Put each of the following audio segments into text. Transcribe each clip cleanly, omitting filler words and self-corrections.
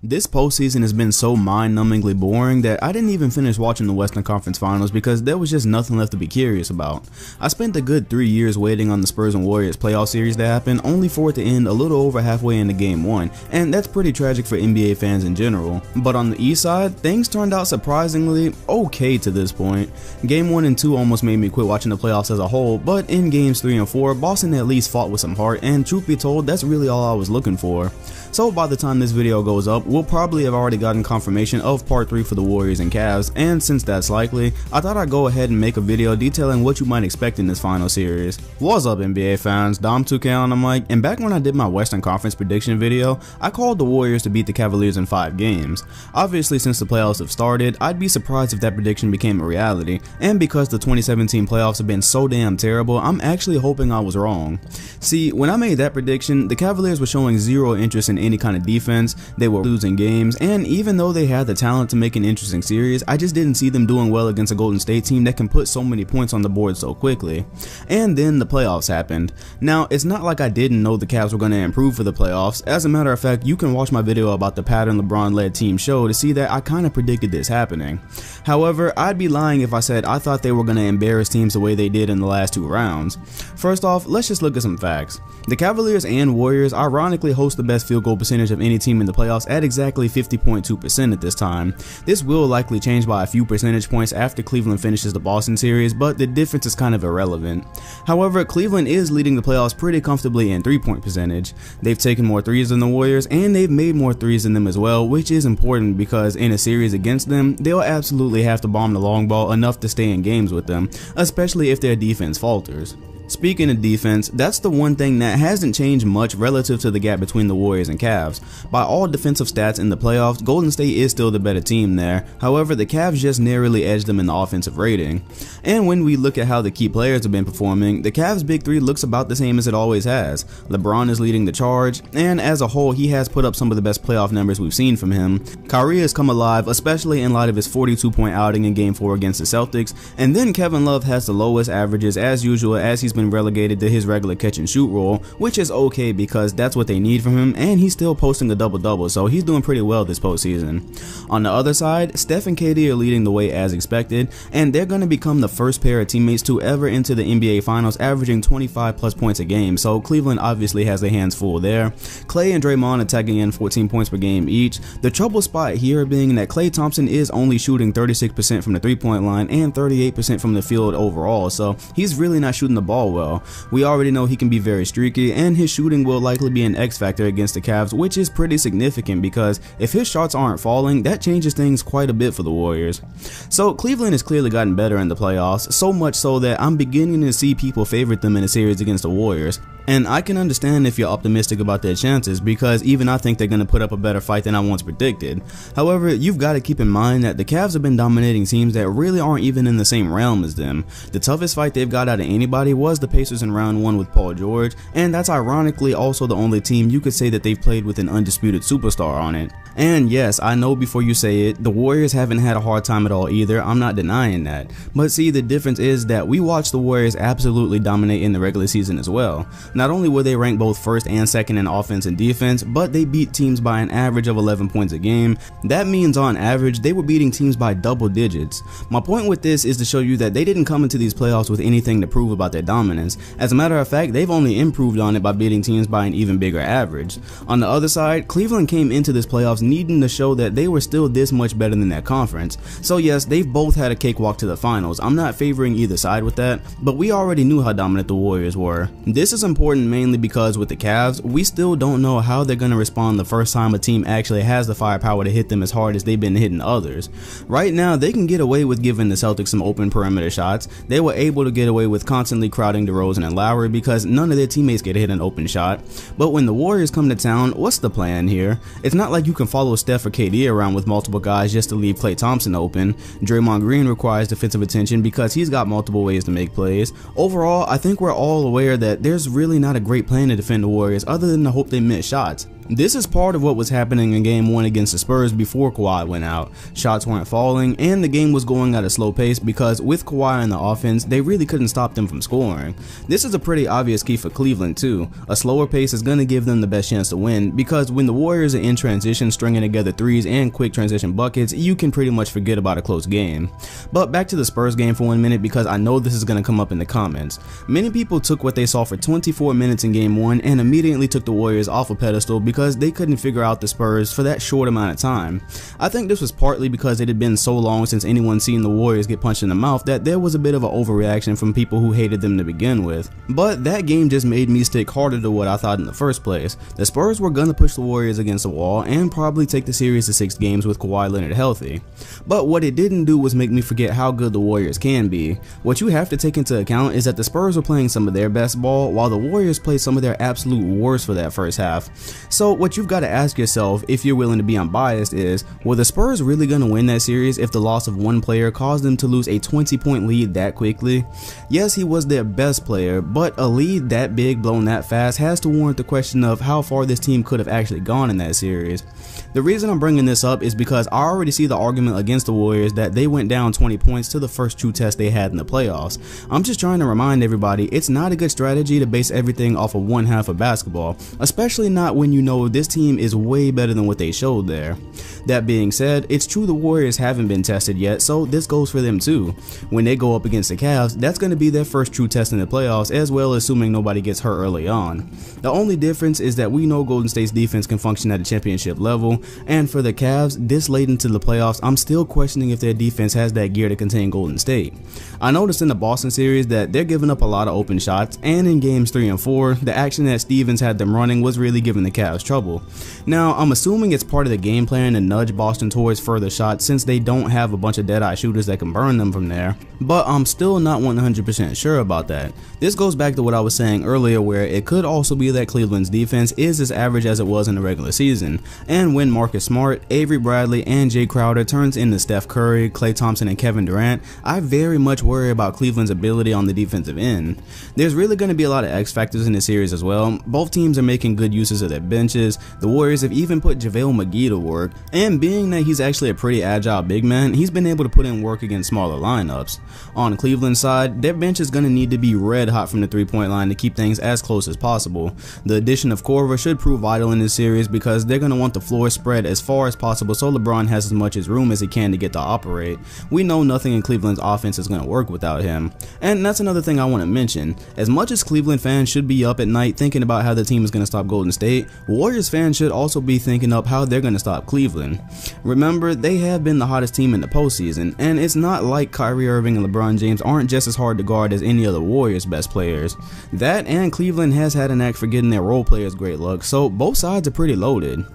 This postseason has been so mind-numbingly boring that I didn't even finish watching the Western Conference Finals because there was just nothing left to be curious about. I spent a good 3 years waiting on the Spurs and Warriors playoff series to happen, only for it to end a little over halfway into Game 1, and that's pretty tragic for NBA fans in general. But on the East side, things turned out surprisingly okay to this point. Game 1 and 2 almost made me quit watching the playoffs as a whole, but in Games 3 and 4, Boston at least fought with some heart, and truth be told, that's really all I was looking for. So by the time this video goes up, we'll probably have already gotten confirmation of part 3 for the Warriors and Cavs, and since that's likely, I thought I'd go ahead and make a video detailing what you might expect in this final series. What's up NBA fans, Dom2K on the mic, and back when I did my Western Conference prediction video, I called the Warriors to beat the Cavaliers in 5 games. Obviously since the playoffs have started, I'd be surprised if that prediction became a reality, and because the 2017 playoffs have been so damn terrible, I'm actually hoping I was wrong. See, when I made that prediction, the Cavaliers were showing zero interest in any kind of defense, they were losing games, and even though they had the talent to make an interesting series, I just didn't see them doing well against a Golden State team that can put so many points on the board so quickly. And then the playoffs happened. Now, it's not like I didn't know the Cavs were going to improve for the playoffs. As a matter of fact, you can watch my video about the pattern LeBron-led team show to see that I kind of predicted this happening. However, I'd be lying if I said I thought they were going to embarrass teams the way they did in the last 2 rounds. First off, let's just look at some facts. The Cavaliers and Warriors ironically host the best field goal percentage of any team in the playoffs at exactly 50.2% at this time. This will likely change by a few percentage points after Cleveland finishes the Boston series, but the difference is kind of irrelevant. However, Cleveland is leading the playoffs pretty comfortably in 3-point percentage. They've taken more threes than the Warriors, and they've made more threes than them as well, which is important because in a series against them, they'll absolutely have to bomb the long ball enough to stay in games with them, especially if their defense falters. Speaking of defense, that's the one thing that hasn't changed much relative to the gap between the Warriors and Cavs. By all defensive stats in the playoffs, Golden State is still the better team there. However, the Cavs just narrowly edged them in the offensive rating. And when we look at how the key players have been performing, the Cavs' big three looks about the same as it always has. LeBron is leading the charge, and as a whole, he has put up some of the best playoff numbers we've seen from him. Kyrie has come alive, especially in light of his 42-point outing in Game 4 against the Celtics, and then Kevin Love has the lowest averages as usual as he's been relegated to his regular catch and shoot role, which is okay because that's what they need from him, and he's still posting a double-double, so he's doing pretty well this postseason. On the other side, Steph and KD are leading the way as expected, and they're going to become the first pair of teammates to ever enter the NBA Finals averaging 25 plus points a game, so Cleveland obviously has their hands full there. Klay and Draymond are tagging in 14 points per game each. The trouble spot here being that Klay Thompson is only shooting 36% from the 3-point line and 38% from the field overall, so he's really not shooting the ball well. We already know he can be very streaky, and his shooting will likely be an X factor against the Cavs, which is pretty significant because if his shots aren't falling, that changes things quite a bit for the Warriors. So Cleveland has clearly gotten better in the playoffs, so much so that I'm beginning to see people favorite them in a series against the Warriors. And I can understand if you're optimistic about their chances because even I think they're going to put up a better fight than I once predicted. However, you've got to keep in mind that the Cavs have been dominating teams that really aren't even in the same realm as them. The toughest fight they've got out of anybody was the Pacers in round 1 with Paul George, and that's ironically also the only team you could say that they've played with an undisputed superstar on it. And yes, I know before you say it, the Warriors haven't had a hard time at all either, I'm not denying that. But see, the difference is that we watched the Warriors absolutely dominate in the regular season as well. Not only were they ranked both first and second in offense and defense, but they beat teams by an average of 11 points a game. That means on average, they were beating teams by double digits. My point with this is to show you that they didn't come into these playoffs with anything to prove about their dominance. As a matter of fact, they've only improved on it by beating teams by an even bigger average. On the other side, Cleveland came into this playoffs needing to show that they were still this much better than their conference. So yes, they've both had a cakewalk to the finals. I'm not favoring either side with that, but we already knew how dominant the Warriors were. This is important mainly because with the Cavs, we still don't know how they're going to respond the first time a team actually has the firepower to hit them as hard as they've been hitting others. Right now, they can get away with giving the Celtics some open perimeter shots. They were able to get away with constantly crowding DeRozan and Lowry because none of their teammates get hit an open shot. But when the Warriors come to town, what's the plan here? It's not like you can follow Steph or KD around with multiple guys just to leave Klay Thompson open. Draymond Green requires defensive attention because he's got multiple ways to make plays. Overall, I think we're all aware that there's really really not a great plan to defend the Warriors other than to hope they miss shots. This is part of what was happening in game 1 against the Spurs before Kawhi went out. Shots weren't falling and the game was going at a slow pace because with Kawhi in the offense, they really couldn't stop them from scoring. This is a pretty obvious key for Cleveland too. A slower pace is going to give them the best chance to win because when the Warriors are in transition stringing together threes and quick transition buckets, you can pretty much forget about a close game. But back to the Spurs game for 1 minute because I know this is going to come up in the comments. Many people took what they saw for 24 minutes in game 1 and immediately took the Warriors off a pedestal because they couldn't figure out the Spurs for that short amount of time. I think this was partly because it had been so long since anyone seen the Warriors get punched in the mouth that there was a bit of an overreaction from people who hated them to begin with. But that game just made me stick harder to what I thought in the first place. The Spurs were gonna push the Warriors against the wall and probably take the series to 6 games with Kawhi Leonard healthy. But what it didn't do was make me forget how good the Warriors can be. What you have to take into account is that the Spurs were playing some of their best ball while the Warriors played some of their absolute worst for that first half. So what you've got to ask yourself, if you're willing to be unbiased, is were the Spurs really going to win that series if the loss of one player caused them to lose a 20-point lead that quickly? Yes, he was their best player, but a lead that big blown that fast has to warrant the question of how far this team could have actually gone in that series. The reason I'm bringing this up is because I already see the argument against the Warriors that they went down 20 points to the first true test they had in the playoffs. I'm just trying to remind everybody it's not a good strategy to base everything off of one half of basketball, especially not when you know this team is way better than what they showed there. That being said, it's true the Warriors haven't been tested yet, so this goes for them too. When they go up against the Cavs, that's going to be their first true test in the playoffs, as well, assuming nobody gets hurt early on. The only difference is that we know Golden State's defense can function at a championship level, and for the Cavs, this late into the playoffs, I'm still questioning if their defense has that gear to contain Golden State. I noticed in the Boston series that they're giving up a lot of open shots, and in games 3 and 4, the action that Stevens had them running was really giving the Cavs trouble. Now, I'm assuming it's part of the game plan to nudge Boston towards further shots since they don't have a bunch of dead-eye shooters that can burn them from there, but I'm still not 100% sure about that. This goes back to what I was saying earlier, where it could also be that Cleveland's defense is as average as it was in the regular season, and when Marcus Smart, Avery Bradley, and Jay Crowder turns into Steph Curry, Klay Thompson, and Kevin Durant, I very much worry about Cleveland's ability on the defensive end. There's really going to be a lot of X factors in this series as well. Both teams are making good uses of their benches. The Warriors have even put JaVale McGee to work, and being that he's actually a pretty agile big man, he's been able to put in work against smaller lineups. On Cleveland's side, their bench is going to need to be red hot from the 3-point line to keep things as close as possible. The addition of Korver should prove vital in this series because they're going to want the floor spread as far as possible so LeBron has as much room as he can to get to operate. We know nothing in Cleveland's offense is going to work without him. And that's another thing I want to mention. As much as Cleveland fans should be up at night thinking about how the team is going to stop Golden State, Warriors fans should also be thinking up how they're going to stop Cleveland. Remember, they have been the hottest team in the postseason, and it's not like Kyrie Irving and LeBron James aren't just as hard to guard as any other Warriors best players. That and Cleveland has had an knack for getting their role players great luck, so both sides are pretty loaded.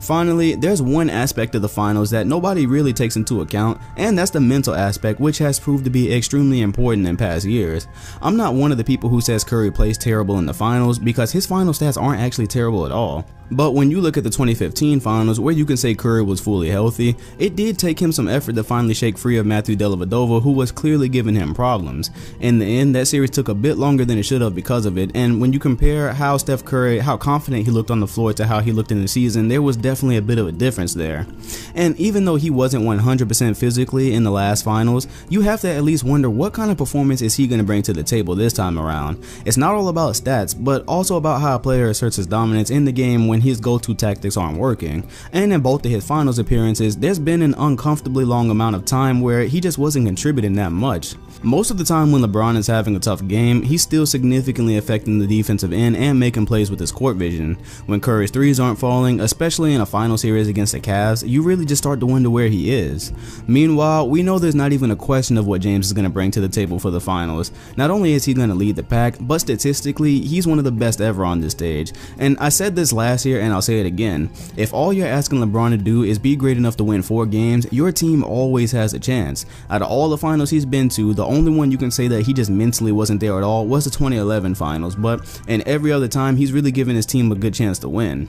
Finally, there's one aspect of the finals that nobody really takes into account, and that's the mental aspect, which has proved to be extremely important in past years. I'm not one of the people who says Curry plays terrible in the finals because his final stats aren't actually terrible at all. But when you look at the 2015 finals, where you can say Curry was fully healthy, it did take him some effort to finally shake free of Matthew Dellavedova, who was clearly giving him problems. In the end, that series took a bit longer than it should have because of it, and when you compare how Steph Curry, how confident he looked on the floor to how he looked in the season, there was definitely a bit of a difference there. And even though he wasn't 100% physically in the last finals, you have to at least wonder what kind of performance is he going to bring to the table this time around. It's not all about stats, but also about how a player asserts his dominance in the game when his go-to tactics aren't working. And in both of his finals appearances, there's been an uncomfortably long amount of time where he just wasn't contributing that much. Most of the time when LeBron is having a tough game, he's still significantly affecting the defensive end and making plays with his court vision. When Curry's threes aren't falling, especially in a final series against the Cavs, you really just start to wonder where he is. Meanwhile, we know there's not even a question of what James is going to bring to the table for the finals. Not only is he going to lead the pack, but statistically, he's one of the best ever on this stage. And I said this last year and I'll say it again. If all you're asking LeBron to do is be great enough to win 4 games, your team always has a chance. Out of all the finals he's been to, the only one you can say that he just mentally wasn't there at all was the 2011 finals, but in every other time, he's really given his team a good chance to win.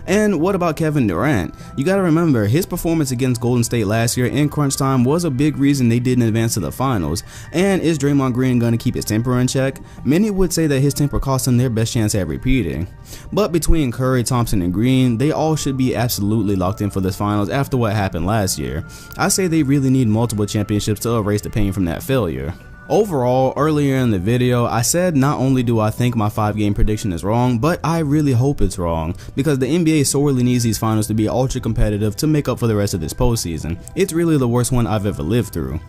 And what about Kevin Kevin Durant. You gotta remember, his performance against Golden State last year in crunch time was a big reason they didn't advance to the finals. And is Draymond Green gonna keep his temper in check? Many would say that his temper cost him their best chance at repeating. But between Curry, Thompson, and Green, they all should be absolutely locked in for this finals after what happened last year. I say they really need multiple championships to erase the pain from that failure. Overall, earlier in the video, I said not only do I think my 5-game prediction is wrong, but I really hope it's wrong, because the NBA sorely needs these finals to be ultra competitive to make up for the rest of this postseason. It's really the worst one I've ever lived through.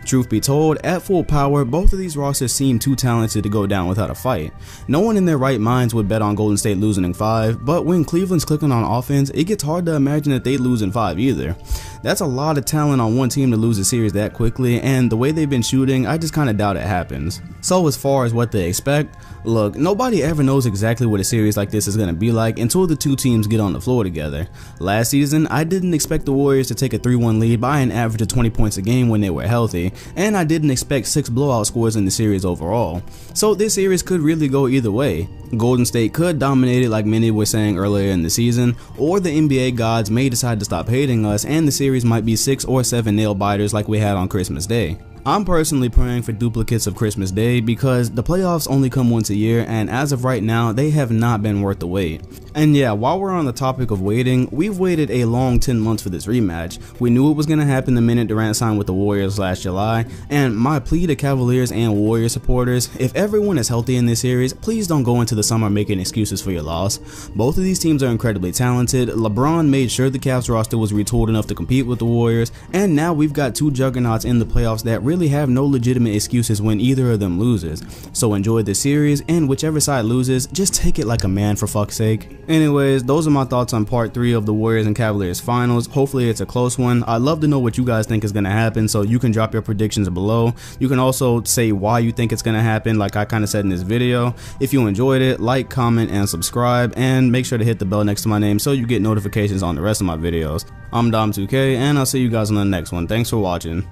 Truth be told, at full power, both of these rosters seem too talented to go down without a fight. No one in their right minds would bet on Golden State losing in 5, but when Cleveland's clicking on offense, it gets hard to imagine that they'd lose in 5 either. That's a lot of talent on one team to lose a series that quickly, and the way they've been shooting, I just kinda doubt it happens. So as far as what they expect, look, nobody ever knows exactly what a series like this is going to be like until the two teams get on the floor together. Last season, I didn't expect the Warriors to take a 3-1 lead by an average of 20 points a game when they were healthy, and I didn't expect 6 blowout scores in the series overall. So this series could really go either way. Golden State could dominate it like many were saying earlier in the season, or the NBA gods may decide to stop hating us and the series might be 6 or 7 nail biters like we had on Christmas Day. I'm personally praying for duplicates of Christmas Day because the playoffs only come once a year, and as of right now, they have not been worth the wait. And yeah, while we're on the topic of waiting, we've waited a long 10 months for this rematch. We knew it was going to happen the minute Durant signed with the Warriors last July, and my plea to Cavaliers and Warriors supporters, if everyone is healthy in this series, please don't go into the summer making excuses for your loss. Both of these teams are incredibly talented. LeBron made sure the Cavs roster was retooled enough to compete with the Warriors, and now we've got two juggernauts in the playoffs that really have no legitimate excuses when either of them loses. So enjoy this series, and whichever side loses, just take it like a man, for fuck's sake. Anyways, those are my thoughts on part 3 of the Warriors and Cavaliers finals. Hopefully it's a close one. I'd love to know what you guys think is going to happen, so you can drop your predictions below. You can also say why you think it's going to happen, like I kind of said in this video. If you enjoyed it, like, comment, and subscribe, and make sure to hit the bell next to my name so you get notifications on the rest of my videos. I'm Dom2K, and I'll see you guys on the next one. Thanks for watching.